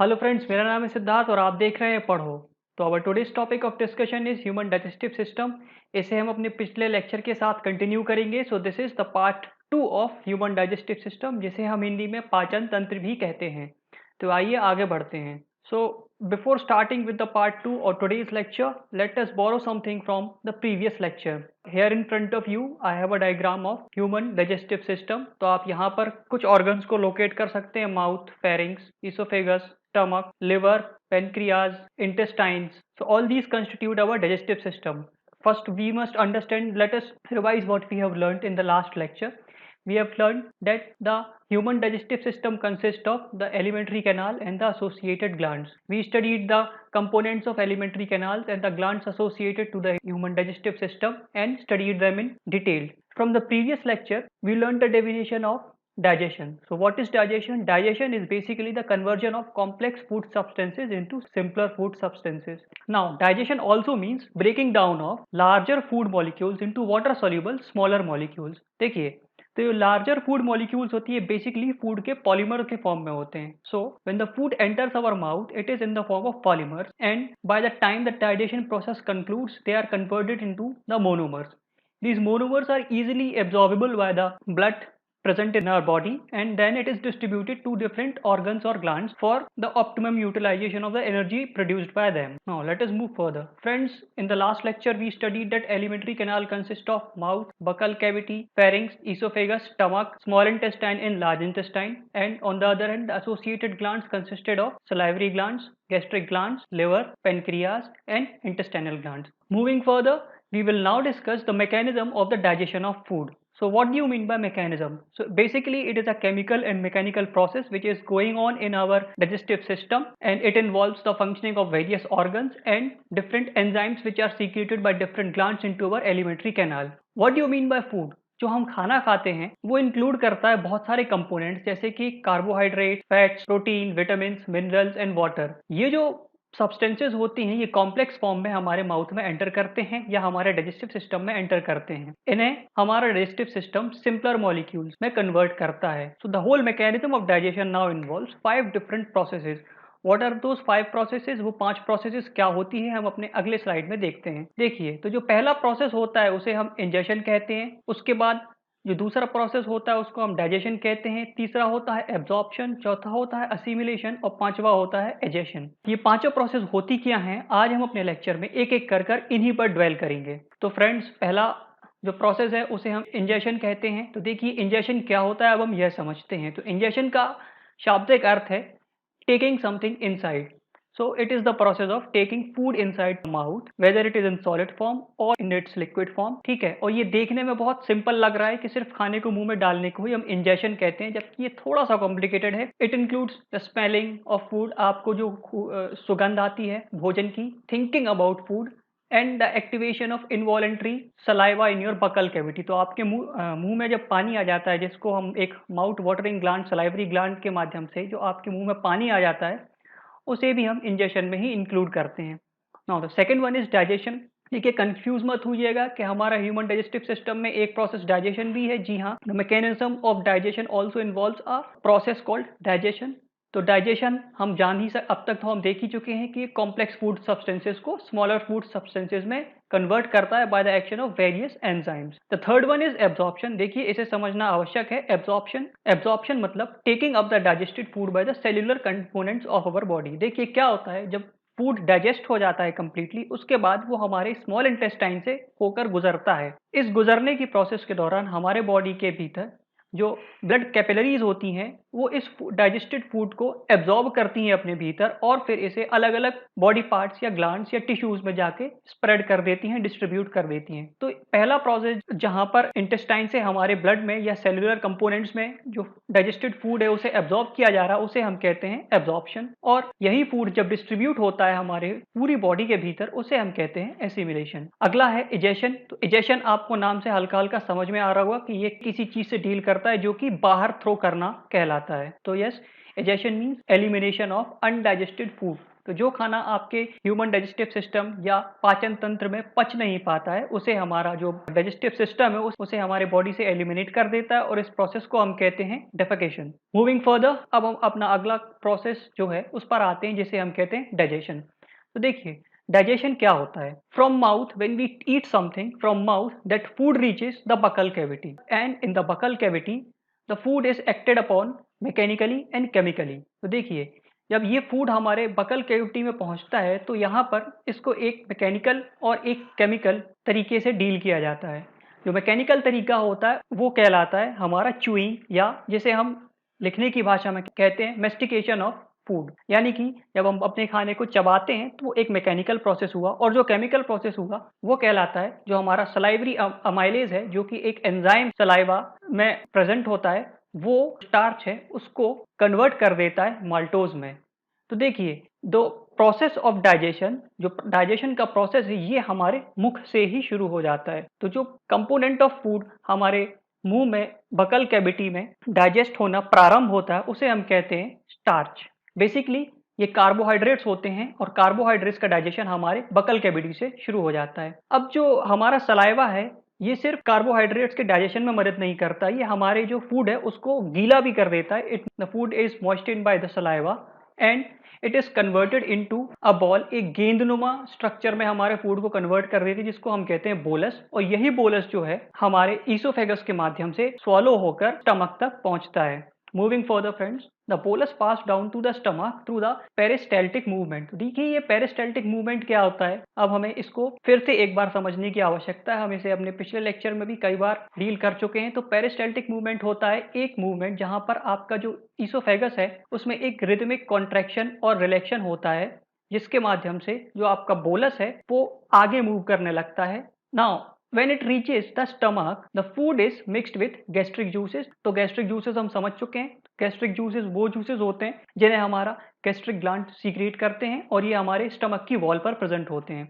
Hello friends, मेरा नाम है सिद्धार्थ और आप देख रहे हैं पढ़ो। तो our today's topic of discussion is human digestive system. इसे हम अपने पिछले लेक्चर के साथ कंटिन्यू करेंगे। So this is the part 2 of human digestive system, जिसे हम हिंदी में पाचन तंत्र भी कहते हैं। तो आइए आगे बढ़ते हैं। So before starting with the part 2 और today's lecture, let us borrow something from the previous lecture. Here in front of you I have a diagram of human digestive system. तो आप यहाँ पर कुछ ऑर्गन्स को लोकेट कर सकते हैं: mouth, pharynx, oesophagus, stomach, liver, pancreas, intestines. So all these constitute our digestive system. First, we must understand, let us revise what we have learnt in the last lecture. We have learned that the human digestive system consists of the alimentary canal and the associated glands. We studied the components of alimentary canals and the glands associated to the human digestive system and studied them in detail. From the previous lecture, we learned the definition of digestion. So what is digestion? Digestion is basically the conversion of complex food substances into simpler food substances. Now, digestion also means breaking down of larger food molecules into water soluble smaller molecules. देखिए, तो ये larger food molecules होती है basically food के polymer के form में होते हैं. So when the food enters our mouth it is in the form of polymers and by the time the digestion process concludes they are converted into the monomers. These monomers are easily absorbable by the blood present in our body, and then it is distributed to different organs or glands for the optimum utilization of the energy produced by them. Now let us move further. Friends, in the last lecture we studied that alimentary canal consists of mouth, buccal cavity, pharynx, esophagus, stomach, small intestine and large intestine, and on the other hand the associated glands consisted of salivary glands, gastric glands, liver, pancreas and intestinal glands. Moving further, we will now discuss the mechanism of the digestion of food. So what do you mean by mechanism? So basically it is a chemical and mechanical process which is going on in our digestive system, and it involves the functioning of various organs and different enzymes which are secreted by different glands into our alimentary canal. What do you mean by food? जो हम खाना खाते हैं वो include करता है बहुत सारे कंपोनेंट्स, जैसे कि carbohydrate, fats, protein, vitamin, minerals and water. ये जो सब्सटेंसेज होती हैं ये कॉम्प्लेक्स फॉर्म में हमारे माउथ में एंटर करते हैं या हमारे डाइजेस्टिव सिस्टम में एंटर करते हैं. इन्हें हमारा डाइजेस्टिव सिस्टम सिंपलर मॉलिक्यूल्स में कन्वर्ट करता है. So the whole mechanism of digestion now involves 5 different processes. What are those 5 processes? वो 5 प्रोसेसेस क्या होती है हम अपने अगले स्लाइड में देखते हैं. देखिए, तो जो पहला प्रोसेस होता है उसे हम इंजेशन कहते हैं. उसके बाद जो दूसरा प्रोसेस होता है उसको हम डाइजेशन कहते हैं. तीसरा होता है एब्जॉर्प्शन, चौथा होता है असिमिलेशन और पांचवा होता है एजेशन. ये पांचों प्रोसेस होती क्या हैं, आज हम अपने लेक्चर में एक एक कर इन्हीं पर ड्वेल करेंगे. तो फ्रेंड्स, पहला जो प्रोसेस है उसे हम इंजेशन कहते हैं. तो देखिए इंजेशन क्या होता है अब हम यह समझते हैं. तो इंजेशन का शाब्दिक अर्थ है taking something inside. So it is the process of taking food inside the mouth, whether it is in solid form or in its liquid form. ठीक है, और ये देखने में बहुत सिंपल लग रहा है कि सिर्फ खाने को मुंह में डालने को ही हम इंजेशन कहते हैं, जबकि ये थोड़ा सा कॉम्प्लिकेटेड है. It includes the smelling of food, आपको जो सुगंध आती है भोजन की, thinking about food and the activation of involuntary saliva in your buccal cavity. तो आपके मुंह में जब पानी आ जाता है, जिसको हम एक mouth watering gland, salivary gland के माध्यम से जो आपके मुंह में पानी आ जाता है, उसे भी हम इंजेशन में ही इंक्लूड करते हैं. Now the second one is digestion. देखिए, कंफ्यूज मत होइएगा कि हमारा ह्यूमन डाइजेस्टिव सिस्टम में एक प्रोसेस डाइजेशन भी है. जी हाँ, the mechanism of digestion also involves a process called digestion. तो डाइजेशन हम जान ही अब तक तो हम देख ही चुके हैं कि कॉम्प्लेक्स फूड सब्सटेंसेस को स्मॉलर फूड सब्सटेंसेस में कन्वर्ट करता है by the action of various enzymes. The third one is absorption. देखिए, इसे समझना आवश्यक है. एब्जॉर्प्शन, एब्जॉर्प्शन मतलब taking up the digested food by the cellular components of our body. देखिए क्या होता है, जब फूड डाइजेस्ट हो जाता है कंप्लीटली, उसके बाद वो हमारे स्मॉल इंटेस्टाइन से होकर गुजरता है. इस गुजरने की प्रोसेस के दौरान हमारे बॉडी के भीतर जो ब्लड कैपिलरीज होती हैं वो इस डाइजेस्टेड फूड को एब्जॉर्ब करती हैं अपने भीतर, और फिर इसे अलग अलग बॉडी पार्ट्स या ग्लैंड्स या टिश्यूज में जाके स्प्रेड कर देती हैं, डिस्ट्रीब्यूट कर देती हैं. तो पहला प्रोसेस जहां पर इंटेस्टाइन से हमारे ब्लड में या सेलुलर कंपोनेंट्स में जो डाइजेस्टेड फूड है उसे एब्जॉर्ब किया जा रहा है, उसे हम कहते हैं एब्जॉर्प्शन. और यही फूड जब डिस्ट्रीब्यूट होता है हमारे पूरी बॉडी के भीतर, उसे हम कहते हैं एसिमिलेशन. अगला है इजेशन. तो इजेशन आपको नाम से हल्का हल्का समझ में आ रहा होगा कि ये किसी चीज से डील करता है जो कि बाहर थ्रो करना कहलाता है. तो yes, egestion means elimination of undigested food. तो जो खाना आपके ह्यूमन डाइजेस्टिव सिस्टम या पाचन तंत्र में पच नहीं पाता है, उसे हमारा जो डाइजेस्टिव सिस्टम है उसे हमारे बॉडी से एलिमिनेट कर देता है और इस प्रोसेस को हम कहते हैं डेफेकेशन। मूविंग फर्दर, अब हम अपना अगला प्रोसेस जो है उस पर आते हैं जिसे हम कहते हैं डाइजेशन। तो देखिए डाइजेशन क्या होता है। From mouth, when we eat something from mouth, that food reaches the buccal cavity, and in the buccal cavity the food is acted upon mechanically and chemically. तो देखिए जब ये फूड हमारे बकल कैविटी में पहुंचता है तो यहाँ पर इसको एक मैकेनिकल और एक केमिकल तरीके से डील किया जाता है। जो मैकेनिकल तरीका होता है वो कहलाता है हमारा च्यूइंग, या जिसे हम लिखने की भाषा में कहते हैं मेस्टिकेशन ऑफ फूड। यानी कि जब हम अपने खाने को चबाते हैं तो वो एक मैकेनिकल प्रोसेस हुआ, और जो केमिकल प्रोसेस हुआ वो कहलाता है जो हमारा सलाइवरी अमाइलेज है, जो कि एक एंजाइम सलाइवा में प्रेजेंट होता है, वो स्टार्च है उसको कन्वर्ट कर देता है माल्टोज में। तो देखिए दो प्रोसेस ऑफ डाइजेशन, जो डाइजेशन का प्रोसेस है ये हमारे मुख से ही शुरू हो जाता है। तो जो कंपोनेंट ऑफ फूड हमारे मुंह में बकल कैविटी में डाइजेस्ट होना प्रारंभ होता है उसे हम कहते हैं स्टार्च। बेसिकली ये कार्बोहाइड्रेट्स होते हैं और कार्बोहाइड्रेट्स का डाइजेशन हमारे बकल कैविटी से शुरू हो जाता है। अब जो हमारा सलाइवा है ये सिर्फ कार्बोहाइड्रेट्स के डाइजेशन में मदद नहीं करता, ये हमारे जो फूड है उसको गीला भी कर देता है। It the food is moistened by the saliva and it is converted into a ball. एक गेंदनुमा स्ट्रक्चर में हमारे फूड को कन्वर्ट कर देती है जिसको हम कहते हैं बोलस, और यही बोलस जो है हमारे ईसोफेगस के माध्यम से स्वॉलो होकर स्टमक तक पहुंचता है। Moving further friends, the bolus pass down to the stomach through the peristaltic movement. देखिए ये पेरिस्टाल्टिक मूवमेंट क्या होता है, अब हमें इसको फिर से एक बार समझने की आवश्यकता है। हम इसे अपने पिछले लेक्चर में भी कई बार डील कर चुके हैं। तो पेरिस्टाल्टिक मूवमेंट होता है एक मूवमेंट जहां पर आपका जो ईसोफेगस है उसमें एक रिदमिक कॉन्ट्रैक्शन और रिलैक्शन होता है, जिसके माध्यम से जो आपका बोलस है वो आगे मूव करने लगता है। Now when it reaches the stomach, the food is mixed with gastric juices। तो gastric juices हम समझ चुके हैं। gastric juices वो juices होते हैं जिन्हें हमारा gastric gland सीक्रेट करते हैं और ये हमारे स्टमक की वॉल पर प्रेजेंट होते हैं।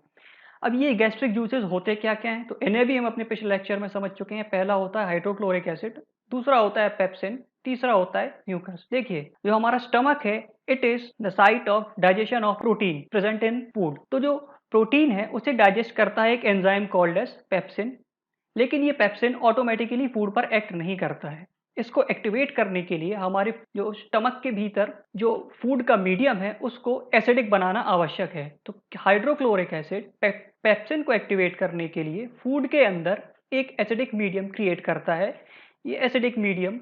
अब ये गैस्ट्रिक जूसेस होते क्या क्या हैं, तो इन्हें भी हम अपने पिछले लेक्चर में समझ चुके हैं। पहला होता है हाइड्रोक्लोरिक एसिड, दूसरा होता है पेप्सिन, तीसरा होता है म्यूकस। देखिए जो हमारा स्टमक है it is the site of digestion of protein present in food. तो जो प्रोटीन है उसे डाइजेस्ट करता है एक एंजाइम कॉल्ड एज पेप्सिन, लेकिन ये पेप्सिन ऑटोमेटिकली फूड पर एक्ट नहीं करता है। इसको एक्टिवेट करने के लिए हमारे जो स्टमक के भीतर जो फूड का मीडियम है उसको एसिडिक बनाना आवश्यक है। तो हाइड्रोक्लोरिक एसिड पेप्सिन को एक्टिवेट करने के लिए फूड के अंदर एक एसिडिक मीडियम क्रिएट करता है। ये एसिडिक मीडियम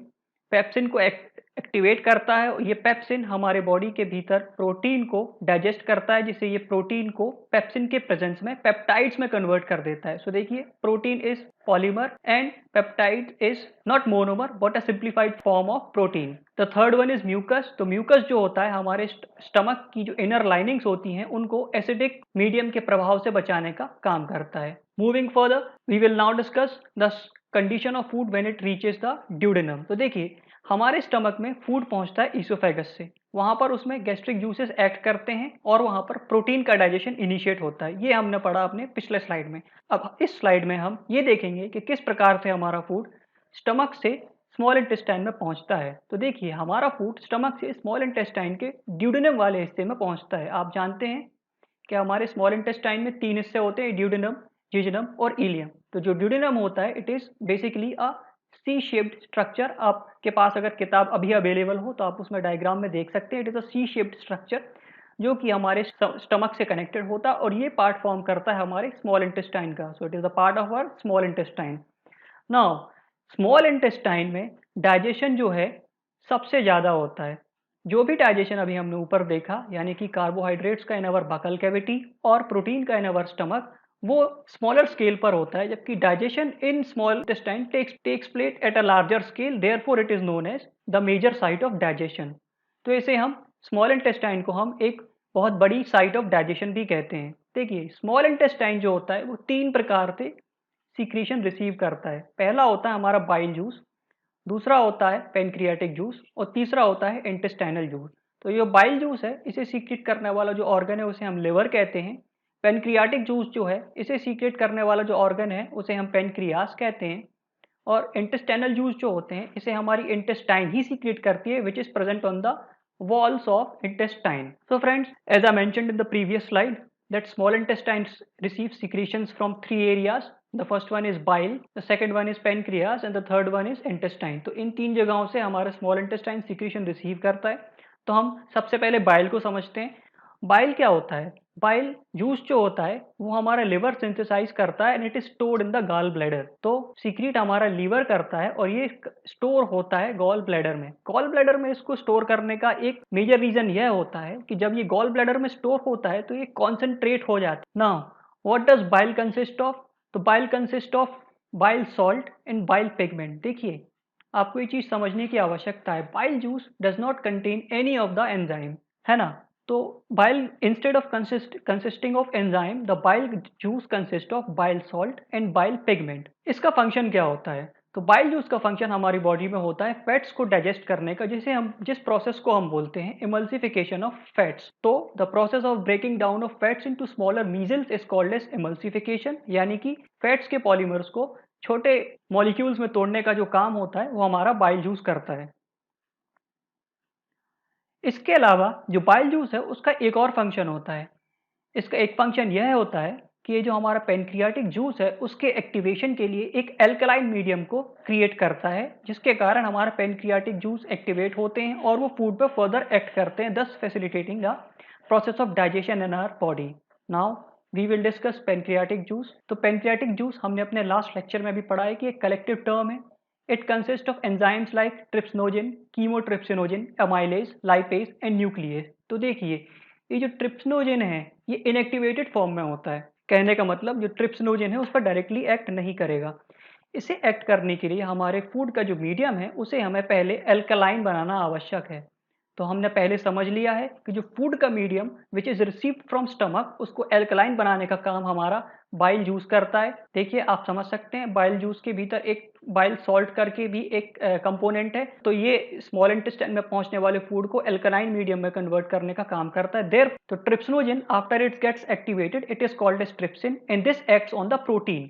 पेप्सिन को एक्टिवेट करता है और ये पेप्सिन हमारे बॉडी के भीतर प्रोटीन को डाइजेस्ट करता है, जिससे ये प्रोटीन को पेप्सिन के प्रेजेंस में पेप्टाइड्स में कन्वर्ट कर देता है। सो देखिए protein is polymer and peptide is not monomer but a simplified form of protein. The third one is mucus. तो म्यूकस जो होता है हमारे स्टमक की जो इनर लाइनिंग्स होती हैं उनको एसिडिक मीडियम के प्रभाव से बचाने का काम करता है। Moving further we will now discuss the condition of food when it reaches the duodenum. तो देखिए हमारे स्टमक में फूड पहुंचता है ईसोफेगस से, वहां पर उसमें गैस्ट्रिक जूसेस एक्ट करते हैं और वहां पर प्रोटीन का डाइजेशन इनिशिएट होता है। ये हमने पढ़ा अपने पिछले स्लाइड में। अब इस स्लाइड में हम ये देखेंगे कि किस प्रकार से हमारा फूड स्टमक से स्मॉल इंटेस्टाइन में पहुंचता है। तो देखिए हमारा फूड स्टमक से स्मॉल इंटेस्टाइन के ड्यूडेनम वाले हिस्से में पहुंचता है। आप जानते हैं कि हमारे स्मॉल इंटेस्टाइन में तीन हिस्से होते हैं, ड्यूडेनम, जिजनम और इलियम। तो जो ड्यूडेनम होता है it is basically a C shaped structure. आपके पास अगर किताब अभी अवेलेबल हो तो आप उसमें डायग्राम में देख सकते हैं। It is a C shaped structure जो कि हमारे स्टमक से कनेक्टेड होता है और ये पार्ट फॉर्म करता है हमारे स्मॉल इंटेस्टाइन का। So it is the part of our small intestine. Now small intestine में डाइजेशन जो है सबसे ज़्यादा होता है। जो भी डाइजेशन अभी हमने ऊपर देखा यानी कि कार्बोहाइड्रेट्स का इन अवर बकल कैविटी और प्रोटीन का इन अवर स्टमक, वो स्मॉलर स्केल पर होता है, जबकि digestion in small intestine takes place at a larger scale, therefore it is known as the major site of digestion. तो इसे हम स्मॉल इंटेस्टाइन को हम एक बहुत बड़ी साइट ऑफ डाइजेशन भी कहते हैं। देखिए स्मॉल इंटेस्टाइन जो होता है वो तीन प्रकार से सीक्रेशन रिसीव करता है। पहला होता है हमारा बाइल जूस, दूसरा होता है पेनक्रियाटिक जूस और तीसरा होता है इंटेस्टाइनल जूस। तो ये बाइल जूस है इसे सीक्रेट करने वाला जो ऑर्गन है उसे हम लिवर कहते हैं। पेनक्रियाटिक जूस जो है इसे सीक्रेट करने वाला जो ऑर्गन है उसे हम पेनक्रियास कहते हैं। और इंटेस्टाइनल जूस जो होते हैं इसे हमारी इंटेस्टाइन ही सीक्रेट करती है, which is present on the walls of intestine. So friends, as I mentioned in the previous slide, that small intestine receives secretions from three areas. The first one is bile, the second one is pancreas and the third one is intestine. तो इन तीन जगहों से हमारा small intestine secretion receive करता है. तो हम सबसे पहले बाइल को समझते हैं. बाइल क्या होता है? बाइल जूस जो होता है वो हमारा लिवर सिंथेसाइज करता है and it is stored in the gall bladder. तो सीक्रेट हमारा लीवर करता है और ये स्टोर होता है गॉल ब्लैडर में. गॉल ब्लैडर में इसको स्टोर करने का एक मेजर रीजन यह होता है कि जब ये गॉल ब्लैडर में स्टोर होता है तो ये कॉन्सेंट्रेट हो जाता है. Now what does bile consist of? तो bile consist of bile salt and bile pigment. देखिए, आपको ये चीज समझने की आवश्यकता है. Bile juice does not contain any of the enzyme, है ना? तो bile instead of consisting of enzyme, the bile juice consists of bile salt and bile pigment. इसका फंक्शन क्या होता है? तो बाइल जूस का फंक्शन हमारी बॉडी में होता है फैट्स को डाइजेस्ट करने का, जिस प्रोसेस को हम बोलते हैं emulsification of fats. So the process of breaking down of fats into smaller measles is called as emulsification. यानी कि फैट्स के पॉलीमर्स को छोटे मॉलिक्यूल्स में तोड़ने का जो काम होता है वो हमारा बाइल जूस करता है. इसके अलावा जो बाइल जूस है उसका एक और फंक्शन होता है. इसका एक फंक्शन यह होता है कि ये जो हमारा पेनक्रियाटिक जूस है उसके एक्टिवेशन के लिए एक एल्कलाइन मीडियम को क्रिएट करता है, जिसके कारण हमारा पेनक्रियाटिक जूस एक्टिवेट होते हैं और वो फूड पर फर्दर एक्ट करते हैं, thus facilitating the process of digestion in our body. Now we will discuss pancreatic juice. तो पेनक्रियाटिक जूस हमने अपने लास्ट लेक्चर में भी पढ़ा है कि एक कलेक्टिव टर्म है. It consists of enzymes like trypsinogen, chemotrypsinogen, amylase, lipase and nuclease. तो देखिए, ये जो ट्रिप्सिनोजेन है ये इनएक्टिवेटेड फॉर्म में होता है. कहने का मतलब जो ट्रिप्सिनोजेन है उस पर डायरेक्टली एक्ट नहीं करेगा. इसे एक्ट करने के लिए हमारे फूड का जो मीडियम है उसे हमें पहले एल्कलाइन बनाना आवश्यक है. तो हमने पहले समझ लिया है कि जो फूड का medium which is received from stomach उसको एल्कलाइन बनाने का काम हमारा बाइल जूस करता है. देखिए, आप समझ सकते हैं बाइल जूस के भीतर एक बाइल सॉल्ट करके भी एक कंपोनेंट है. तो ये स्मॉल इंटेस्टाइन में पहुंचने वाले फूड को एल्कलाइन मीडियम में कन्वर्ट करने का काम करता है. देयर तो trypsinogen after it gets activated it is called as trypsin and this acts on the protein.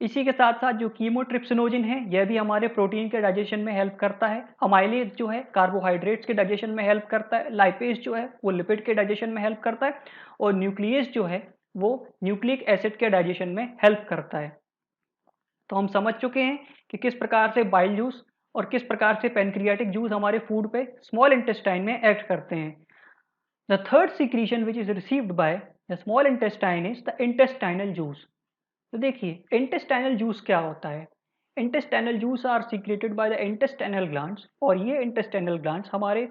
इसी के साथ साथ जो कीमोट्रिप्सिनोजिन है यह भी हमारे प्रोटीन के डाइजेशन में हेल्प करता है. अमाइलेज जो है कार्बोहाइड्रेट्स के डाइजेशन में हेल्प करता है. लाइपेज जो है वो लिपिड के डाइजेशन में हेल्प करता है और न्यूक्लियस जो है वो न्यूक्लिक एसिड के डाइजेशन में हेल्प करता है. तो हम समझ चुके हैं कि किस प्रकार से बाइल जूस और किस प्रकार से पेनक्रियाटिक जूस हमारे फूड पे स्मॉल इंटेस्टाइन में एक्ट करते हैं. The third secretion which is received by the small intestine is the intestinal juice. तो देखिए, इंटेस्टाइनल जूस क्या होता है? Intestinal juice are secreted by the intestinal glands और ये इंटेस्टाइनल ग्लैंड्स हमारे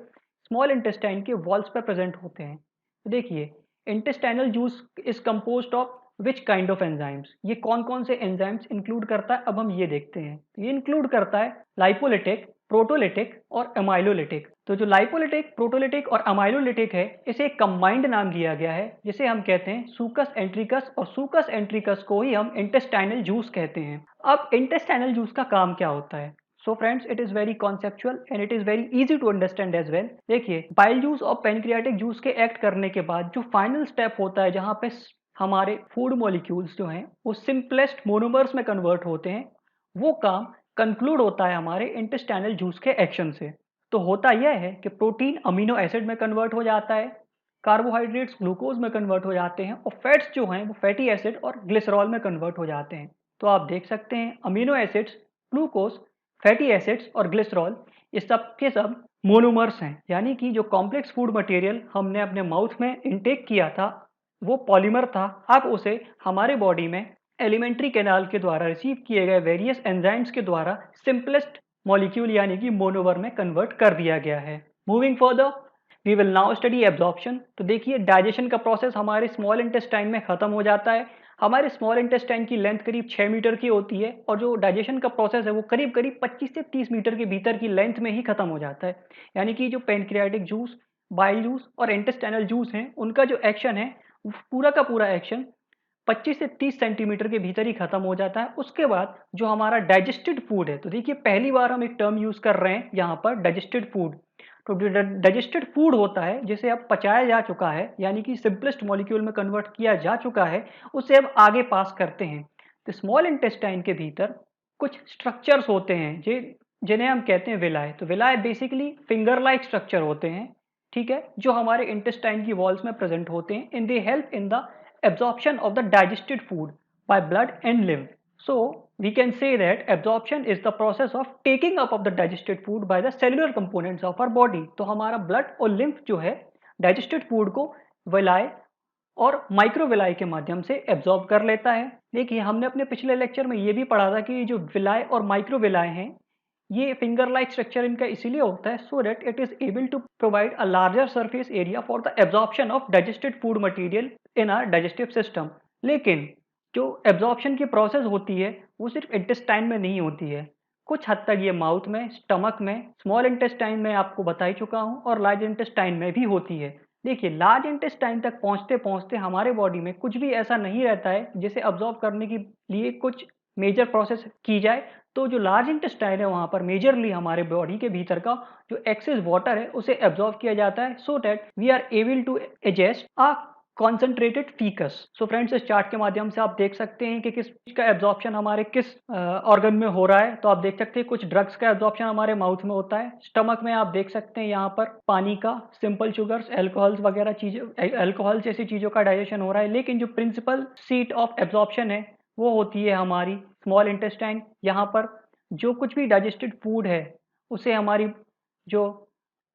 स्मॉल इंटेस्टाइन के वॉल्स पर प्रेजेंट होते हैं. तो देखिए, intestinal juice is composed of which kind of enzymes. ये कौन कौन से एंजाइम्स इंक्लूड करता है अब हम ये देखते हैं. तो ये इंक्लूड करता है लाइपोलिटिक, प्रोटोलिटिक और अमाइलोलिटिक. तो जो लाइपोलिटिक, प्रोटोलिटिक और अमाइलोलिटिक है इसे एक कंबाइंड नाम दिया गया है जिसे हम कहते हैं सूकस एंट्रिकस और सूकस एंट्रिकस को ही हम इंटेस्टाइनल जूस कहते हैं. अब इंटेस्टाइनल जूस का काम क्या होता है? So friends, it is very conceptual and it is very easy to understand as well. देखिए, बाइल जूस और पेनक्रियाटिक जूस के एक्ट करने के बाद जो फाइनल स्टेप होता है जहां पे हमारे फूड मॉलिक्यूल्स जो हैं वो सिंपलेस्ट मोनोमर्स में कन्वर्ट होते हैं, वो काम कंक्लूड होता है हमारे इंटेस्टाइनल जूस के एक्शन से. तो होता यह है कि प्रोटीन अमीनो एसिड में कन्वर्ट हो जाता है, कार्बोहाइड्रेट्स ग्लूकोज में कन्वर्ट हो जाते हैं और फैट्स जो हैं वो फैटी एसिड और ग्लिसरॉल में कन्वर्ट हो जाते हैं. तो आप देख सकते हैं amino acids, glucose, fatty acids और ग्लिसरॉल ये सब के सब मोनोमर्स हैं. यानी कि जो कॉम्प्लेक्स फूड मटेरियल हमने अपने माउथ में इनटेक किया था वो पॉलीमर था, अब उसे हमारे बॉडी में एलिमेंट्री कैनाल के द्वारा रिसीव किए गए वेरियस एंजाइम्स के द्वारा सिंपलेस्ट मॉलिक्यूल यानी कि मोनोमर में कन्वर्ट कर दिया गया है. Moving further, we will now study absorption. तो देखिए, डाइजेशन का प्रोसेस हमारे स्मॉल इंटेस्टाइन में खत्म हो जाता है. हमारे स्मॉल इंटेस्टाइन की लेंथ करीब 6 मीटर की होती है और जो डाइजेशन का प्रोसेस है वो करीब करीब 25 से 30 मीटर के भीतर की लेंथ में ही खत्म हो जाता है. यानी कि जो पेनक्रियाटिक जूस, बाइल जूस और इंटेस्टाइनल जूस हैं उनका जो एक्शन है वो पूरा का पूरा एक्शन 25 से 30 सेंटीमीटर के भीतर ही खत्म हो जाता है. उसके बाद जो हमारा डाइजेस्टेड फूड है, तो देखिए पहली बार हम एक टर्म यूज कर रहे हैं यहाँ पर डाइजेस्टेड फूड. तो जो डाइजेस्टेड फूड होता है जिसे अब पचाया जा चुका है यानी कि सिंपलेस्ट मॉलिक्यूल में कन्वर्ट किया जा चुका है उसे अब आगे पास करते हैं. तो स्मॉल इंटेस्टाइन के भीतर कुछ स्ट्रक्चर्स होते हैं जिन्हें हम कहते हैं विलाय. तो विलाय बेसिकली फिंगर लाइक स्ट्रक्चर होते हैं ठीक है, जो हमारे इंटेस्टाइन की वॉल्स में प्रेजेंट होते हैं, and they help in the absorption of the digested food by blood and lymph. So we can say that absorption is the process of taking up of the digested food by the cellular components of our body. तो हमारा blood और lymph जो है digested food को विलाय और माइक्रोविलाय के माध्यम से एब्जॉर्ब कर लेता है. देखिए, हमने अपने पिछले लेक्चर में ये भी पढ़ा था कि जो विलाय और माइक्रोविलाय हैं, ये फिंगर लाइक स्ट्रक्चर इनका इसीलिए होता है so that it is able to provide a larger surface area for the absorption of digested food material in our digestive system. लेकिन जो एब्जॉर्प्शन की प्रोसेस होती है वो सिर्फ इंटेस्टाइन में नहीं होती है. कुछ हद तक ये माउथ में, स्टमक में, स्मॉल इंटेस्टाइन में आपको बता ही चुका हूँ, और लार्ज इंटेस्टाइन में भी होती है. देखिए, लार्ज इंटेस्टाइन तक पहुंचते पहुंचते हमारे बॉडी में कुछ भी ऐसा नहीं रहता है जिसे अब्जॉर्ब करने के लिए कुछ मेजर प्रोसेस की जाए. तो जो लार्ज इंटेस्टाइन है वहां पर मेजरली हमारे बॉडी के भीतर का जो एक्सेस वाटर है उसे एब्जॉर्ब किया जाता है so that we are able to adjust a concentrated faeces. So friends, इस चार्ट के माध्यम से आप देख सकते हैं कि किस चीज का एब्जॉर्प्शन हमारे किस ऑर्गन में हो रहा है. तो आप देख सकते हैं कुछ ड्रग्स का एब्जॉर्प्शन हमारे माउथ में होता है. स्टमक में आप देख सकते हैं यहाँ पर पानी का, सिंपल शुगर्स, एल्कोहल्स वगैरह चीजें, एल्कोहल जैसी चीजों का डाइजेशन हो रहा है. लेकिन जो प्रिंसिपल सीट ऑफ एब्जॉर्प्शन है वो होती है हमारी स्मॉल इंटेस्टाइन. यहाँ पर जो कुछ भी डाइजेस्टेड फूड है उसे हमारी जो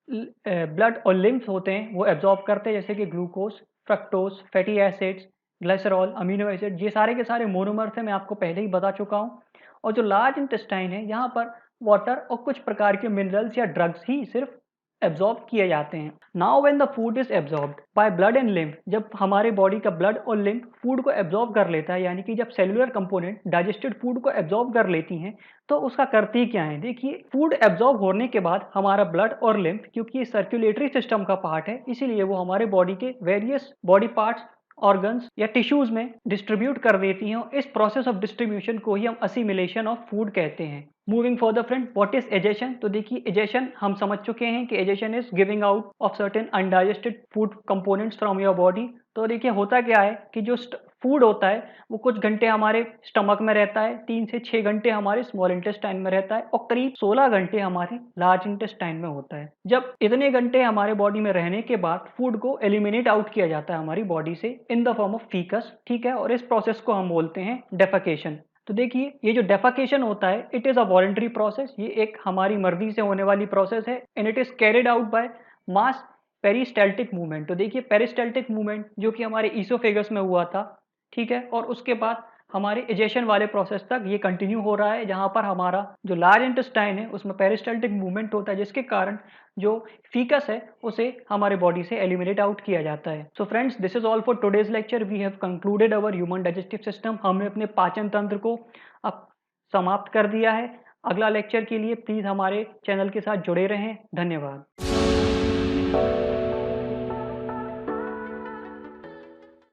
ब्लड और लिम्फ होते हैं वो एब्जॉर्ब करते हैं, जैसे कि glucose, fructose, fatty acids, glycerol, amino acid, ये सारे के सारे मोनोमर्स हैं, मैं आपको पहले ही बता चुका हूँ. और जो लार्ज इंटेस्टाइन है यहाँ पर वाटर और कुछ प्रकार के मिनरल्स या ड्रग्स ही सिर्फ एब्जॉर्ब किए जाते हैं. Now when the food is absorbed by blood and lymph, जब हमारे बॉडी का ब्लड और लिम्फ फूड को एब्जॉर्ब कर लेता है, यानी कि जब सेलुलर कंपोनेंट डाइजेस्टेड फूड को एब्जॉर्ब कर लेती हैं, तो उसका करती क्या है. देखिए, फूड एब्जॉर्ब होने के बाद हमारा ब्लड और लिम्फ, क्योंकि ये सर्कुलेटरी सिस्टम का पार्ट है, इसीलिए वो हमारे बॉडी के वेरियस बॉडी पार्ट्स, ऑर्गन्स या टिश्यूज में डिस्ट्रीब्यूट कर देती हैं. इस प्रोसेस ऑफ डिस्ट्रीब्यूशन को ही हम असिमिलेशन ऑफ फूड कहते हैं. Moving for the friend, what is egestion. तो देखिए, एजेशन हम समझ चुके हैं कि egestion is giving out of certain undigested food components from your body. तो देखिए, होता क्या है कि जो फूड होता है वो कुछ घंटे हमारे स्टमक में रहता है, 3 से 6 घंटे हमारे स्मॉल इंटेस्टाइन में रहता है, और करीब 16 घंटे हमारे लार्ज इंटेस्टाइन में होता है. जब इतने घंटे हमारे बॉडी में रहने के बाद फूड को एलिमिनेट आउट किया जाता है हमारी बॉडी से इन द फॉर्म ऑफ फीकस. ठीक है, और इस प्रोसेस को हम बोलते हैं डेफेकेशन. तो देखिए, ये जो डेफेकेशन होता है it is a voluntary process. ये एक हमारी मर्जी से होने वाली प्रोसेस है, and it is carried out by mass peristaltic movement. तो देखिए, पेरिस्टाल्टिक मूवमेंट जो कि हमारे ईसोफेगस में हुआ था, ठीक है, और उसके बाद हमारे एजेशन वाले प्रोसेस तक ये कंटिन्यू हो रहा है, जहां पर हमारा जो लार्ज इंटेस्टाइन है उसमें पेरिस्टाल्टिक मूवमेंट होता है, जिसके कारण जो फीकस है उसे हमारे बॉडी से एलिमिनेट आउट किया जाता है. So friends, this is all for today's lecture. We have concluded our human digestive system. हमने अपने पाचन तंत्र को अब समाप्त कर दिया है. अगला लेक्चर के लिए प्लीज हमारे चैनल के साथ जुड़े रहें. धन्यवाद.